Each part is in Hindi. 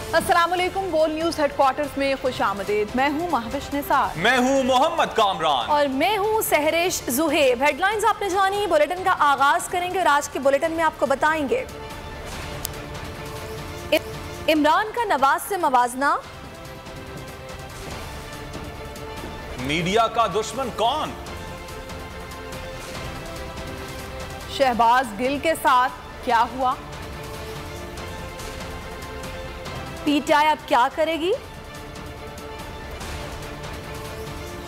अस्सलामुअलैकुम। बोल न्यूज हेडक्वार्टर्स में खुशामदीद। मैं हूँ महविश निसार। मैं हूँ मोहम्मद कामरान और मैं हूँ सहरेश जुहेब। हेडलाइंस आपने जानी, बुलेटिन का आगाज करेंगे और आज के बुलेटिन में आपको बताएंगे इमरान का नवाज से मवाजना, मीडिया का दुश्मन कौन, शहबाज गिल के साथ क्या हुआ, पीटीआई अब क्या करेगी,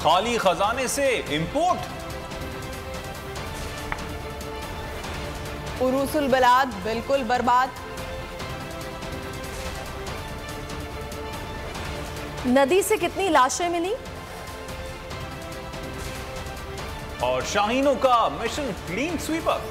खाली खजाने से इंपोर्ट, उरूसुल बलाद बिल्कुल बर्बाद, नदी से कितनी लाशें मिली और शाहीनों का मिशन क्लीन स्वीपर।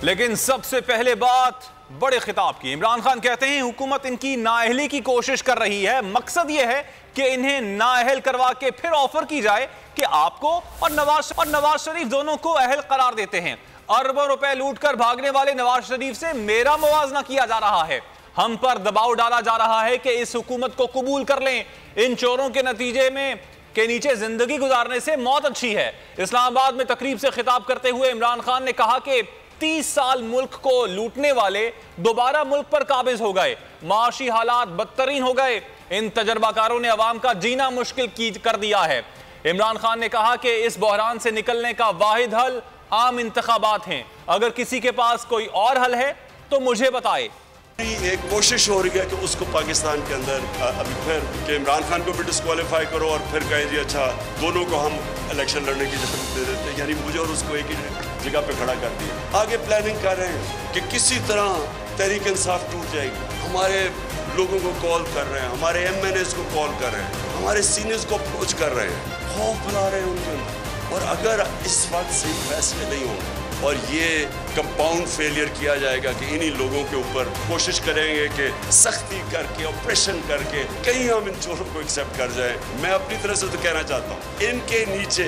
लेकिन सबसे पहले बात बड़े खिताब की। इमरान खान कहते हैं हुकूमत इनकी नाअहली की कोशिश कर रही है। मकसद यह है कि इन्हें नाअहल करवा के फिर ऑफर की जाए कि आपको और नवाज शरीफ दोनों को अहल करार देते हैं। अरबों रुपए लूटकर भागने वाले नवाज शरीफ से मेरा मुवाजना किया जा रहा है। हम पर दबाव डाला जा रहा है कि इस हुकूमत को कबूल कर लें। इन चोरों के नतीजे में के नीचे जिंदगी गुजारने से मौत अच्छी है। इस्लामाबाद में तकरीब से खिताब करते हुए इमरान खान ने कहा कि 30 साल मुल्क को लूटने वाले दोबारा मुल्क पर काबिज हो गए। माशी हालात बदतरीन हो गए। इन तजर्बाकारों ने अवाम का जीना मुश्किल कर दिया है। इमरान खान ने कहा कि इस बहरान से निकलने का वाहिद हल आम इंतखाबात हैं। अगर किसी के पास कोई और हल है तो मुझे बताए। एक कोशिश हो रही है कि उसको पाकिस्तान के अंदर अभी फिर कि इमरान खान को भी डिस्क्वालीफाई करो और फिर कहें जी अच्छा दोनों को हम इलेक्शन लड़ने की इजाज़त दे देते हैं, यानी मुझे और उसको एक ही जगह पे खड़ा कर दिया। आगे प्लानिंग कर रहे हैं कि किसी तरह तहरीक इंसाफ टूट जाएगी। हमारे लोगों को कॉल कर रहे हैं, हमारे MNAs को कॉल कर रहे हैं, हमारे सीनियर्स को अप्रोच कर रहे हैं, खौफ फैला रहे हैं उनके अंदर। और अगर इस वक्त सही फैसले नहीं होंगे और ये कंपाउंड फेलियर किया जाएगा कि इन्हीं लोगों के ऊपर कोशिश करेंगे कि सख्ती करके ऑपरेशन करके कहीं हम इन चोरों को एक्सेप्ट कर जाएं। मैं अपनी तरफ से तो कहना चाहता हूँ इनके नीचे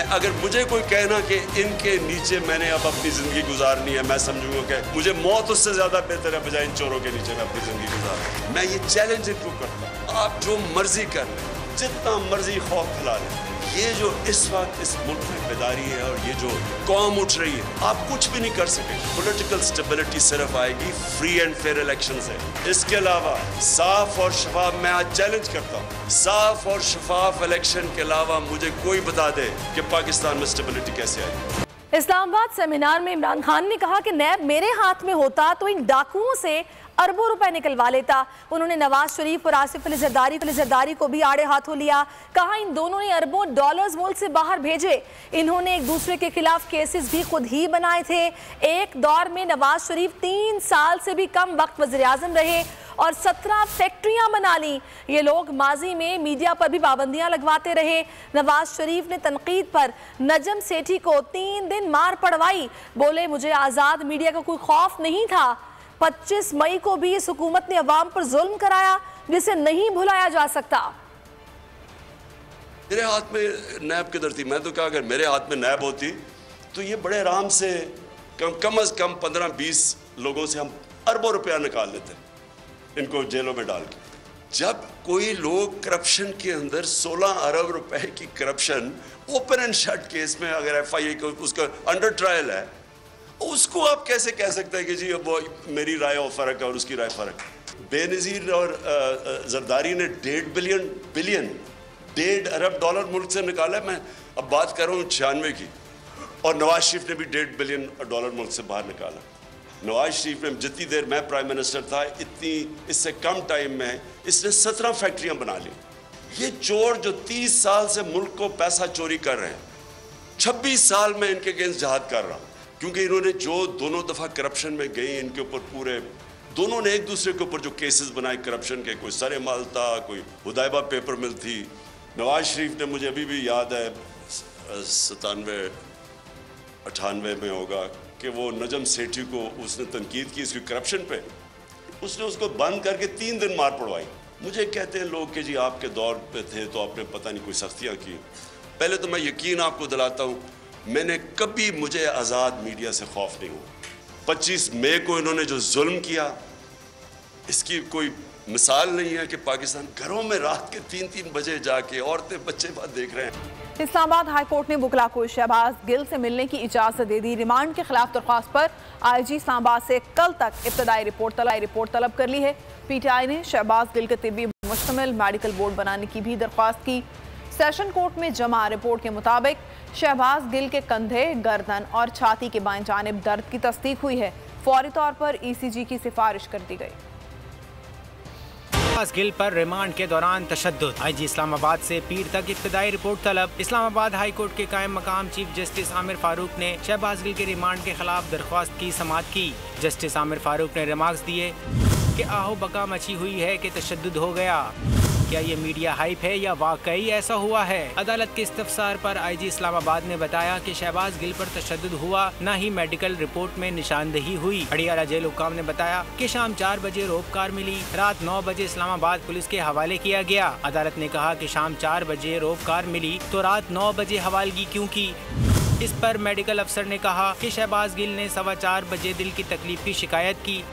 अगर मुझे कोई कहना कि इनके नीचे मैंने अब अपनी ज़िंदगी गुजारनी है, मैं समझूंगा कि मुझे मौत उससे ज़्यादा बेहतर है बजाय इन चोरों के नीचे मैं अपनी ज़िंदगी गुजार। मैं ये चैलेंज इनको करता हूँ, आप जो मर्जी कर लें, जितना मर्जी खौफ फैला लें, ये जो इस वक्त इस मुल्क में बेदारी है और ये जो कौम उठ रही है, आप कुछ भी नहीं कर सके। पॉलिटिकल स्टेबिलिटी सिर्फ आएगी फ्री एंड फेयर इलेक्शन से। इसके अलावा साफ और शफाफ, मैं आज चैलेंज करता हूँ, साफ और शफाफ इलेक्शन के अलावा मुझे कोई बता दे कि पाकिस्तान में स्टेबिलिटी कैसे आएगी। इस्लामाबाद सेमिनार में इमरान खान ने कहा कि नैब मेरे हाथ में होता तो इन डाकुओं से अरबों रुपए निकलवा लेता। उन्होंने नवाज शरीफ और आसिफ अली जरदारी को भी आड़े हाथों लिया। कहा इन दोनों ने अरबों डॉलर्स मुल्क से बाहर भेजे। इन्होंने एक दूसरे के खिलाफ केसेस भी खुद ही बनाए थे। एक दौर में नवाज शरीफ 3 साल से भी कम वक्त वज़ीर आज़म रहे और 17 फैक्ट्रियां बना ली। ये लोग माजी में मीडिया पर भी पाबंदियां लगवाते रहे। नवाज शरीफ ने तनकीद पर नजम सेठी को 3 दिन मार पड़वाई। बोले मुझे आज़ाद मीडिया का कोई खौफ नहीं था। 25 मई को भी इस हुकूमत ने अवाम पर जुल्म कराया जिसे नहीं भुलाया जा सकता। मेरे हाथ में नैब किधर थी? मैं तो कहा अगर मेरे हाथ में नैब होती तो ये बड़े आराम से कम से कम 15-20 लोगों से हम अरबों रुपया निकाल लेते, इनको जेलों में डाल के। जब कोई लोग करप्शन के अंदर 16 अरब रुपए की corruption open and shut case में अगर FIA को उसका अंडर ट्रायल है, उसको आप कैसे कह सकते हैं कि जी वो मेरी राय और फ़र्क है और उसकी राय फ़र्क है। बेनज़ीर और जरदारी ने 1.5 अरब डॉलर मुल्क से निकाला। मैं अब बात कर रहा हूँ 96 की। और नवाज शरीफ ने भी 1.5 बिलियन डॉलर मुल्क से बाहर निकाला। नवाज शरीफ ने जितनी देर मैं प्राइम मिनिस्टर था इससे कम टाइम में इसने 17 फैक्ट्रियाँ बना ली। ये चोर जो 30 साल से मुल्क को पैसा चोरी कर रहे हैं, 26 साल में इनके अगेंस्ट जहाद कर रहा हूँ, क्योंकि इन्होंने जो दोनों दफ़ा करप्शन में गई, इनके ऊपर पूरे दोनों ने एक दूसरे के ऊपर जो केसेस बनाए करप्शन के, कोई सरे माल था, कोई हुदैबा पेपर मिल थी। नवाज शरीफ ने, मुझे अभी भी याद है 97-98 में होगा कि वो नजम सेठी को उसने तनकीद की इसकी करप्शन पे, उसने उसको बंद करके 3 दिन मार पड़वाई। मुझे कहते हैं लोग कि जी आपके दौर पे थे तो आपने पता नहीं कोई सख्तियाँ की। पहले तो मैं यकीन आपको दिलाता हूँ, मैंने कभी मुझे आज़ाद मीडिया से खौफ नहीं हुआ। 25 मई को इन्होंने जो जुल्म किया, इसकी कोई मिसाल नहीं है कि पाकिस्तान घरों में रात के 3-3 बजे जाके औरतें बच्चे बात देख रहे हैं। इस्लामाबाद हाई कोर्ट ने वकला को शहबाज गिल से मिलने की इजाजत दे दी। रिमांड के खिलाफ दरख्वास्त पर आईजी इस्लामाबाद से कल तक इब्तदाई रिपोर्ट तलब कर ली है। पीटीआई ने शहबाज गिल के तिब्बी मुश्तमिल मेडिकल बोर्ड बनाने की भी दरख्वास्त की। सेशन कोर्ट में जमा रिपोर्ट के मुताबिक शहबाज गिल के कंधे, गर्दन और छाती के बाएं जानिब दर्द की तस्दीक हुई है। फौरी तौर पर ECG की सिफारिश कर दी गई। शहबाज गिल पर रिमांड के दौरान तशद्दुद, आईजी इस्लामाबाद से पीर तक इब्तदाई रिपोर्ट तलब। इस्लामाबाद हाई कोर्ट के कायम मकाम चीफ जस्टिस आमिर फारूक ने शहबाज गिल के रिमांड के खिलाफ दरख्वास्त की समाअत की। जस्टिस आमिर फारूक ने रिमार्क्स दिए कि आहो बका मची हुई है कि तशद्दुद हो गया। क्या ये मीडिया हाइप है या वाकई ऐसा हुआ है? अदालत के इस्तफसार पर आईजी इस्लामाबाद ने बताया कि शहबाज गिल पर तशद्दुद हुआ, न ही मेडिकल रिपोर्ट में निशानदेही हुई। अडियाला जेल हुक्काम ने बताया कि शाम 4 बजे रोपकार मिली, रात 9 बजे इस्लामाबाद पुलिस के हवाले किया गया। अदालत ने कहा कि शाम 4 बजे रोपकार मिली तो रात 9 बजे हवालगी क्यों की? इस पर मेडिकल अफसर ने कहा कि शहबाज गिल ने 4:15 बजे दिल की तकलीफ की शिकायत की।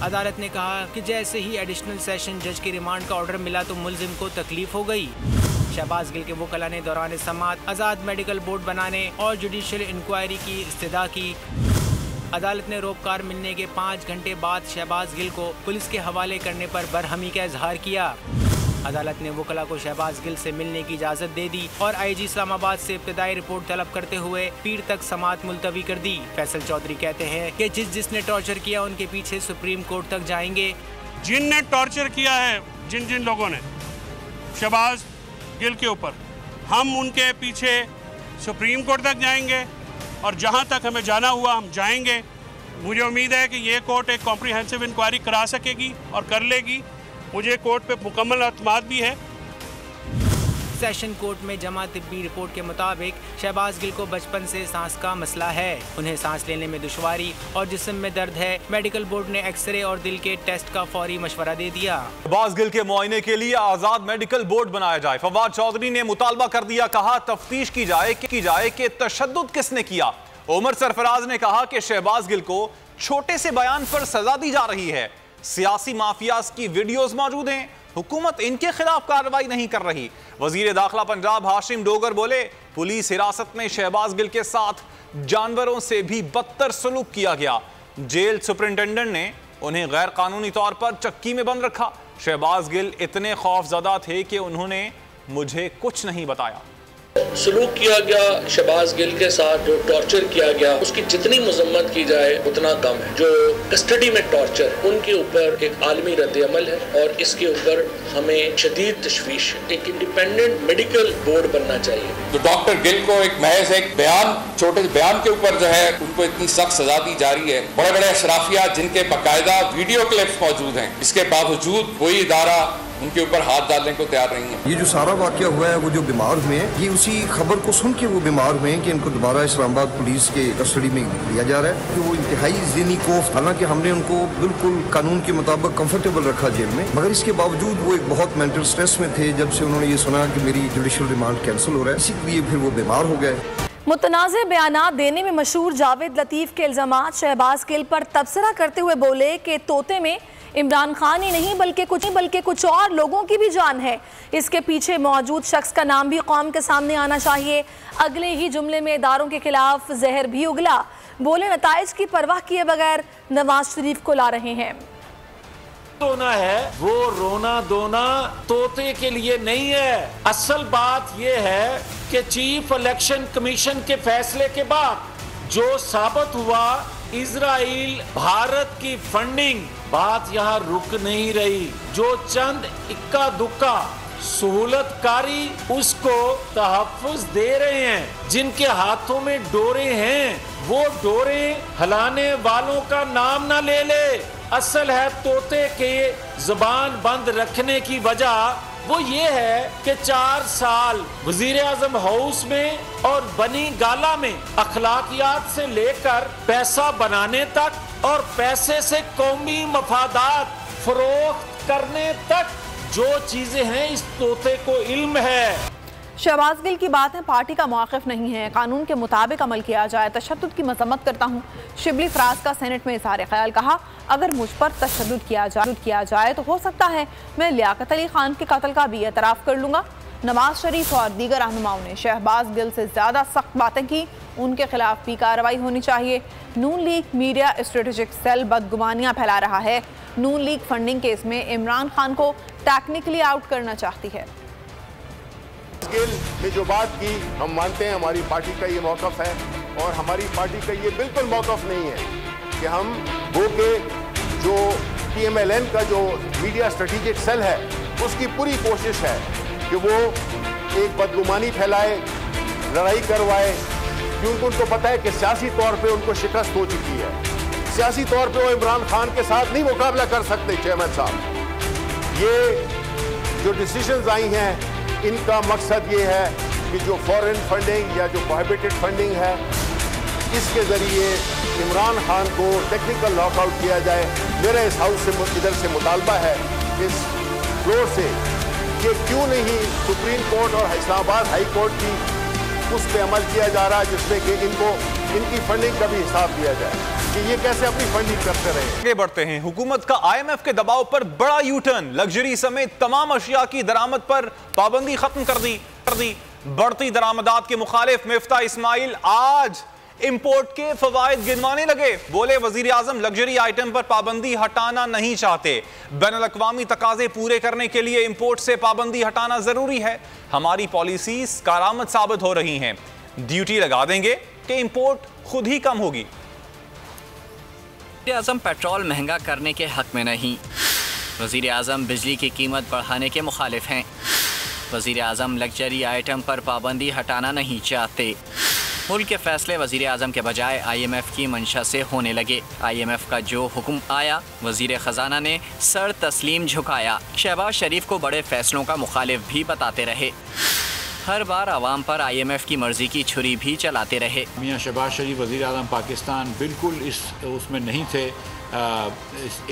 अदालत ने कहा कि जैसे ही एडिशनल सेशन जज के रिमांड का ऑर्डर मिला तो मुल्जिम को तकलीफ हो गई। शहबाज गिल के वकला ने दौरान समाअत आज़ाद मेडिकल बोर्ड बनाने और जुडिशल इंक्वायरी की इस्तदा की। अदालत ने रोपकार मिलने के 5 घंटे बाद शहबाज गिल को पुलिस के हवाले करने पर बरहमी का इजहार किया। अदालत ने वकला को शहबाज गिल से मिलने की इजाज़त दे दी और आईजी इस्लामाबाद से इब्तदाई रिपोर्ट तलब करते हुए पीर तक समाअत मुलतवी कर दी। फैसल चौधरी कहते हैं कि जिसने टॉर्चर किया उनके पीछे सुप्रीम कोर्ट तक जाएंगे। जिनने टॉर्चर किया है, जिन लोगों ने शहबाज गिल के ऊपर, हम उनके पीछे सुप्रीम कोर्ट तक जाएंगे और जहां तक हमें जाना हुआ हम जाएंगे। मुझे उम्मीद है कि ये कोर्ट एक कॉम्प्रिहेंसिव इंक्वायरी करा सकेगी और कर लेगी। मुझे कोर्ट पे मुकम्मल अतमाद भी है। सेशन कोर्ट में जमा तिब्बी रिपोर्ट के मुताबिक शहबाज गिल को बचपन से सांस का मसला है। उन्हें सांस लेने में दुश्वारी और जिस्म में दर्द है। मेडिकल बोर्ड ने एक्सरे और दिल के टेस्ट का फौरी मशवरा दे दिया। शहबाज गिल के मुआयने के लिए आजाद मेडिकल बोर्ड बनाया जाए। फवाद चौधरी ने मुतालबा कर दिया, कहा तफ्तीश की जाए कि तशद्दुद किसने किया। उमर सरफराज ने कहा कि शहबाज गिल को छोटे से बयान पर सजा दी जा रही है। सियासी माफियाज की वीडियोस मौजूद हैं, हुकूमत इनके खिलाफ कार्रवाई नहीं कर रही। वजीर दाखिला पंजाब हाशिम डोगर बोले, पुलिस हिरासत में शहबाज गिल के साथ जानवरों से भी बदतर सलूक किया गया। जेल सुपरिंटेंडेंट ने उन्हें गैर कानूनी तौर पर चक्की में बंद रखा। शहबाज गिल इतने खौफजदा थे कि उन्होंने मुझे कुछ नहीं बताया। सलूक किया गया शहबाज गिल के साथ, जो टॉर्चर किया गया उसकी जितनी मजम्मत की जाए उतना कम है। जो कस्टडी में टॉर्चर, उनके ऊपर एक आलमी रद्द-ए-अमल है और इसके ऊपर हमें शदीद तशवीश है। एक इंडिपेंडेंट मेडिकल बोर्ड बनना चाहिए। तो डॉक्टर गिल को एक महज एक बयान, छोटे बयान के ऊपर जो है उनको इतनी सख्त सजा दी जा रही है। बड़े बड़े अशराफिया जिनके बाकायदा वीडियो क्लिप्स मौजूद हैं, इसके बावजूद कोई इदारा उनके ऊपर हाथ डालने को तैयार नहीं है। ये जो सारा वाकया हुआ है, वो जो बीमार हुए हैं, ये उसी खबर को सुन के वो बीमार हुए हैं कि इनको दोबारा इस्लामाबाद पुलिस के कस्टडी में लिया जा रहा है। कि वो इंतहाई ज़हनी खौफ, हालांकि हमने उनको बिल्कुल कानून के मुताबिक कंफर्टेबल रखा जेल में, मगर इसके बावजूद वो एक बहुत मेंटल स्ट्रेस में थे जब से उन्होंने ये सुना कि मेरी जुडिशल रिमांड कैंसिल हो रहा है। इसीलिए फिर वो बीमार हो गए। मुतनाज़े बयानात देने में मशहूर जावेद लतीफ़ के इल्ज़ामात शहबाज गिल पर तबसरा करते हुए बोले कि तोते में इमरान खान ही नहीं बल्कि कुछ और लोगों की भी जान है। इसके पीछे मौजूद शख्स का नाम भी कौम के सामने आना चाहिए। अगले ही जुमले में इदारों के खिलाफ जहर भी उगला। बोले, नताइज की परवाह किए बगैर नवाज शरीफ को ला रहे हैं। रोना है वो रोना धोना तोते के लिए नहीं है। असल बात यह है कि चीफ इलेक्शन कमीशन के फैसले के बाद जो साबित हुआ, इजराइल भारत की फंडिंग, बात यहाँ रुक नहीं रही। जो चंद इक्का दुक्का सहूलतकारी उसको तहफ्फुज दे रहे हैं, जिनके हाथों में डोरे हैं, वो डोरे हिलाने वालों का नाम ना ले ले। असल है तोते के जुबान बंद रखने की वजह वो ये है कि 4 साल वजीर आजम हाउस में और बनी गाला में अखलाकियात से लेकर पैसा बनाने तक और पैसे से कौमी मफादात फरोख्त करने तक जो चीजें हैं, इस तोते को इल्म है। शहबाज गिल की बात है, पार्टी का मौक़िफ़ नहीं है, कानून के मुताबिक अमल किया जाए। तशद्दुद की मज़म्मत करता हूँ। शिबली फराज का सेनेट में इज़हार ख्याल। कहा अगर मुझ पर तशद्दुद किया जाए तो हो सकता है मैं लियाकत अली खान के कत्ल का भी एतराफ़ कर लूँगा। नवाज शरीफ और दीगर रहनुमाओं ने शहबाज गिल से ज़्यादा सख्त बातें की, उनके खिलाफ भी कार्रवाई होनी चाहिए। नून लीग मीडिया स्ट्रेटेजिक सेल बदगुमानियाँ फैला रहा है। नून लीग फंडिंग केस में इमरान खान को टेक्निकली आउट करना चाहती है। गिल ने जो बात की, हम मानते हैं हमारी पार्टी का ये मौक़िफ़ है और हमारी पार्टी का ये बिल्कुल मौक़िफ़ नहीं है कि हम वो के जो PMLN का जो मीडिया स्ट्रेटेजिक सेल है उसकी पूरी कोशिश है कि वो एक बदगुमानी फैलाए, लड़ाई करवाए, क्योंकि उनको पता है कि सियासी तौर पे उनको शिकस्त हो चुकी है। सियासी तौर पे वो इमरान खान के साथ नहीं मुकाबला कर सकते। चेयरमैन साहब, ये जो डिसीजंस आई हैं इनका मकसद ये है कि जो फॉरेन फंडिंग या जो प्रोहिबिटेड फंडिंग है इसके ज़रिए इमरान खान को टेक्निकल लॉकआउट किया जाए। मेरा इस हाउस से इधर से मुतालबा है इस फ्लोर से कि क्यों नहीं सुप्रीम कोर्ट और इस्लामाबाद हाई कोर्ट की उस पर अमल किया जा रहा है जिसमें कि इनकी फंडिंग का भी हिसाब दिया जाए कि ये कैसे अपनी फंडिंग करते रहे। आगे बढ़ते हैं। हुकूमत का IMF के दबाव पर बड़ा यूटर्न, लग्जरी समेत तमाम अशिया की दरामद पर पाबंदी खत्म कर दी। बढ़ती दरामदात के मुखालिफ मिफ्ता इस्माइल आज इंपोर्ट के फवायद गिनवाने लगे। बोले वजीर आजम लग्जरी आइटम पर पाबंदी हटाना नहीं चाहते। बैनुल अक़वामी तकाजे पूरे करने के लिए इंपोर्ट से पाबंदी हटाना जरूरी है। हमारी पॉलिसीज कारआमद साबित हो रही हैं। ड्यूटी लगा देंगे कि इंपोर्ट खुद ही कम होगी। वज़ीर आज़म पेट्रोल महंगा करने के हक में नहीं। वज़ीर आज़म बिजली की कीमत बढ़ाने के मुखालिफ हैं। वज़ीर आज़म लग्जरी आइटम पर पाबंदी हटाना नहीं चाहते। मुल्क के फैसले वज़ीर आज़म के बजाय IMF की मंशा से होने लगे। IMF का जो हुक्म आया वज़ीर ख़जाना ने सर तस्लीम झुकाया। शहबाज शरीफ को बड़े फैसलों का मुखालिफ भी बताते रहे। हर बार आवाम पर IMF की मर्जी की छुरी भी चलाते रहे। मियाँ शहबाज शरीफ वज़ीर आज़म पाकिस्तान बिल्कुल उसमें नहीं थे,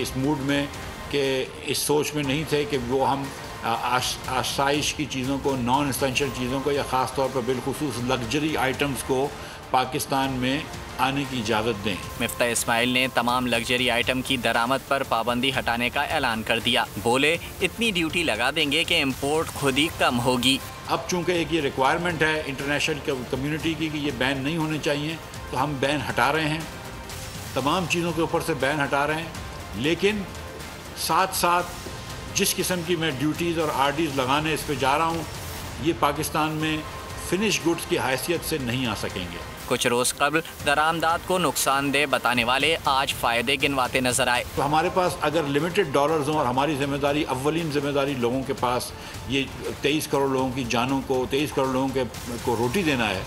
इस मूड में कि इस सोच में नहीं थे कि वो हम आसाइश की चीज़ों को, नॉन एसेंशियल चीज़ों को या ख़ास तौर पर बिलखुसूस लग्जरी आइटम्स को पाकिस्तान में आने की इजाज़त दें। मिफ्ता इस्माइल ने तमाम लग्जरी आइटम की दरामद पर पाबंदी हटाने का ऐलान कर दिया। बोले इतनी ड्यूटी लगा देंगे कि इंपोर्ट खुद ही कम होगी। अब चूँकि एक ये रिक्वायरमेंट है इंटरनेशनल कम्युनिटी की कि ये बैन नहीं होने चाहिए, तो हम बैन हटा रहे हैं, तमाम चीज़ों के ऊपर से बैन हटा रहे हैं। लेकिन साथ साथ जिस किस्म की मैं ड्यूटीज़ और RDs लगाने इस पर जा रहा हूँ, ये पाकिस्तान में फिनिश गुड्स की हैसियत से नहीं आ सकेंगे। कुछ रोज़ कबल दरामदात को नुकसानदेह बताने वाले आज फ़ायदे गिनवाते नजर आए। तो हमारे पास अगर लिमिटेड डॉलर्स हों और हमारी जिम्मेदारी, अव्वलीन जिम्मेदारी लोगों के पास ये 23 करोड़ लोगों की जानों को, 23 करोड़ लोगों को रोटी देना है,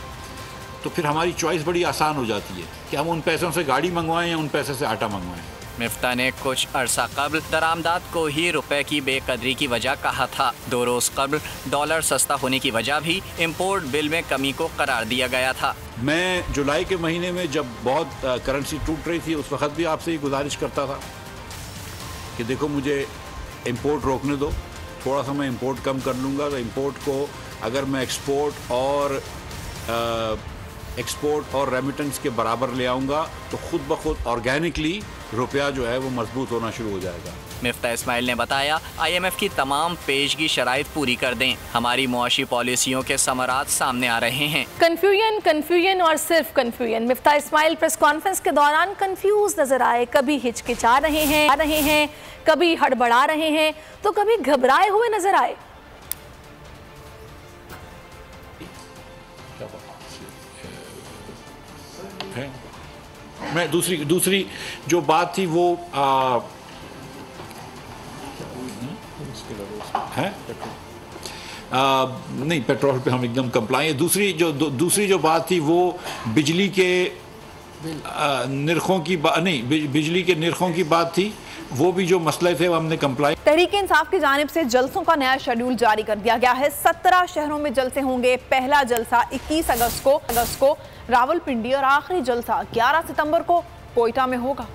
तो फिर हमारी चॉइस बड़ी आसान हो जाती है कि हम उन पैसों से गाड़ी मंगवाएं या उन पैसे से आटा मंगवाएं। मिफ्ता ने कुछ अरसा कबल दरामदात को ही रुपए की बेकदरी की वजह कहा था। 2 रोज़ कबल डॉलर सस्ता होने की वजह भी इंपोर्ट बिल में कमी को करार दिया गया था। मैं जुलाई के महीने में जब बहुत करेंसी टूट रही थी उस वक्त भी आपसे ही गुजारिश करता था कि देखो मुझे इंपोर्ट रोकने दो, थोड़ा सा मैं इंपोर्ट कम कर लूँगा। तो इंपोर्ट को अगर मैं एक्सपोर्ट और रेमिटेंस के बराबर ले आऊँगा तो खुद ब खुद ऑर्गेनिकली रुपया जो है वो मजबूत होना शुरू हो जाएगा। मिफ्ता इस्माइल ने बताया IMF की तमाम पेशगी शराइत पूरी कर दें। हमारी मुआशी पॉलिसियों के समरात सामने आ रहे हैं। कन्फ्यूजन और सिर्फ confusion. Miftah Ismail press conference के दौरान कंफ्यूज नजर आए। कभी हिचकिचा रहे हैं, कभी हड़बड़ा रहे हैं, तो कभी घबराए हुए नजर आए। मैं दूसरी जो बात थी वो है नहीं, पेट्रोल पे हम एकदम कंप्लाई है। दूसरी जो बात थी वो बिजली के निरखों की बिजली के निरखों की बात थी। वो भी जो मसले थे वो हमने कंप्लाई। तहरीक इंसाफ की जानिब से जलसों का नया शेड्यूल जारी कर दिया गया है। 17 शहरों में जलसे होंगे। पहला जलसा 21 अगस्त को रावलपिंडी और आखिरी जलसा 11 सितंबर को कोयटा में होगा।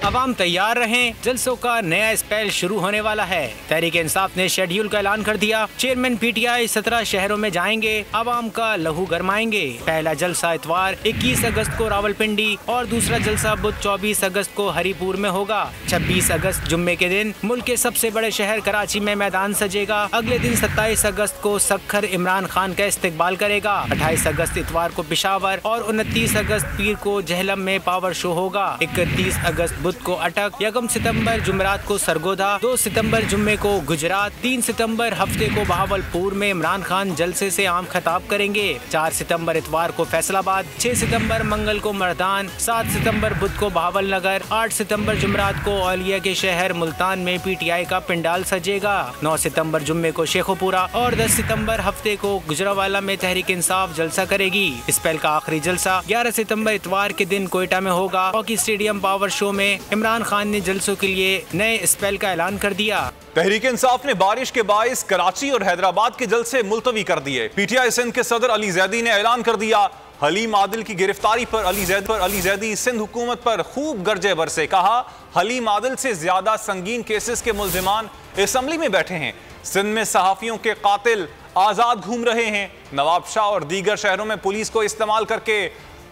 अवाम तैयार रहें, जलसों का नया स्पेल शुरू होने वाला है। तहरीक इंसाफ ने शेड्यूल का ऐलान कर दिया। चेयरमैन PTI 17 शहरों में जाएंगे, अवाम का लहू गरमाएंगे। पहला जलसा इतवार 21 अगस्त को रावलपिंडी और दूसरा जलसा बुध 24 अगस्त को हरिपुर में होगा। 26 अगस्त जुम्मे के दिन मुल्क के सबसे बड़े शहर कराची में मैदान सजेगा। अगले दिन 27 अगस्त को सखर इमरान खान का इस्तकबाल करेगा। 28 अगस्त इतवार को पिशावर और 29 अगस्त पीर को जहलम में पावर शो होगा। 31 अगस्त बुध को अटक, 1 सितंबर जुमेरात को सरगोधा, 2 सितंबर जुम्मे को गुजरात, 3 सितंबर हफ्ते को बहावलपुर में इमरान खान जलसे से आम खिताब करेंगे। 4 सितंबर इतवार को फैसलाबाद, 6 सितंबर मंगल को मर्दान, 7 सितंबर बुध को बहावल नगर, 8 सितंबर जुमेरात को औलिया के शहर मुल्तान में PTI का पिंडाल सजेगा। 9 सितंबर जुम्मे को शेखोपुरा और 10 सितंबर हफ्ते को गुजरावाला में तहरीक इंसाफ जलसा करेगी। स्पेल का आखिरी जलसा 11 सितंबर इतवार के दिन कोयटा में होगा। हॉकी स्टेडियम पावर शो में इमरान खान ने जलसों के लिए नए स्पेल का ऐलान कर दिया। तहरीक इंसाफ ने बारिश के बाइस कराची और हैदराबाद के जलसे मुलतवी कर दिए। PTI सिंध के सदर अली जैदी ने ऐलान कर दिया, हलीम आदिल की गिरफ्तारी पर अली जैदी सिंध हुकूमत पर खूब गर्जे बरसे। कहा, हलीम आदिल से ज्यादा संगीन केसेस के मुल्जिमान असम्बली में बैठे हैं। सिंध में सहाफियों के कातिल आजाद घूम रहे हैं। नवाब शाह और दीगर शहरों में पुलिस को इस्तेमाल करके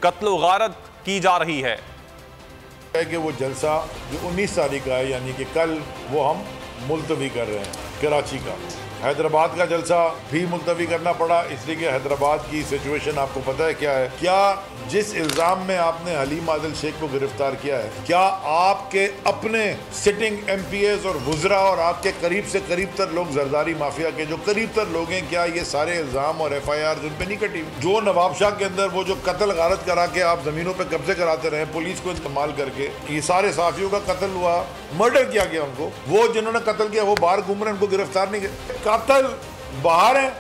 कत्ल गारत की जा रही है। कि वो जलसा जो 19 तारीख का है, यानी कि कल, वो हम मुलतवी कर रहे हैं। कराची का, हैदराबाद का जलसा भी मुलतवी करना पड़ा, इसलिए कि हैदराबाद की सिचुएशन आपको पता है क्या है। क्या जिस इल्ज़ाम में आपने हलीम आदिल शेख को गिरफ्तार किया है, क्या आपके अपने सिटिंग MPAs और वुज़रा और आपके करीब से करीब तर लोग, जरदारी माफिया के जो करीब तर लोग हैं, क्या ये सारे इल्ज़ाम और FIR उन पर नहीं कटी? जो नवाब शाह के अंदर वो जो कत्ल गारत करा के आप ज़मीनों पर कब्जे कराते रहे पुलिस को इस्तेमाल करके, ये सारे साफियों का कत्ल हुआ, मर्डर किया गया उनको। वो जिन्होंने कत्ल किया वो बाहर घूम रहे हैं, उनको गिरफ्तार नहीं किया। कातिल बाहर हैं,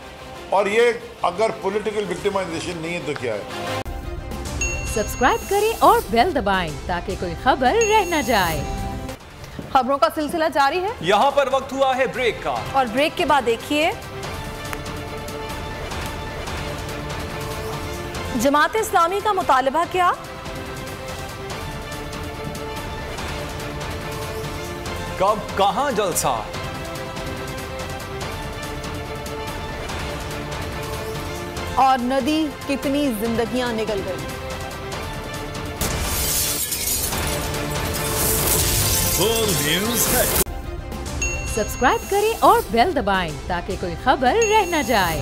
और ये अगर पॉलिटिकल विक्टिमाइजेशन नहीं है तो क्या है? सब्सक्राइब करें और बेल दबाएं ताकि कोई खबर रह न जाए। खबरों का सिलसिला जारी है। यहाँ पर वक्त हुआ है ब्रेक का, और ब्रेक के बाद देखिए, जमात इस्लामी का मुतालबा क्या? कब कहां जलसा? और नदी कितनी जिंदगियां निकल गई। सब्सक्राइब करें और बेल दबाएं ताकि कोई खबर रह न जाए।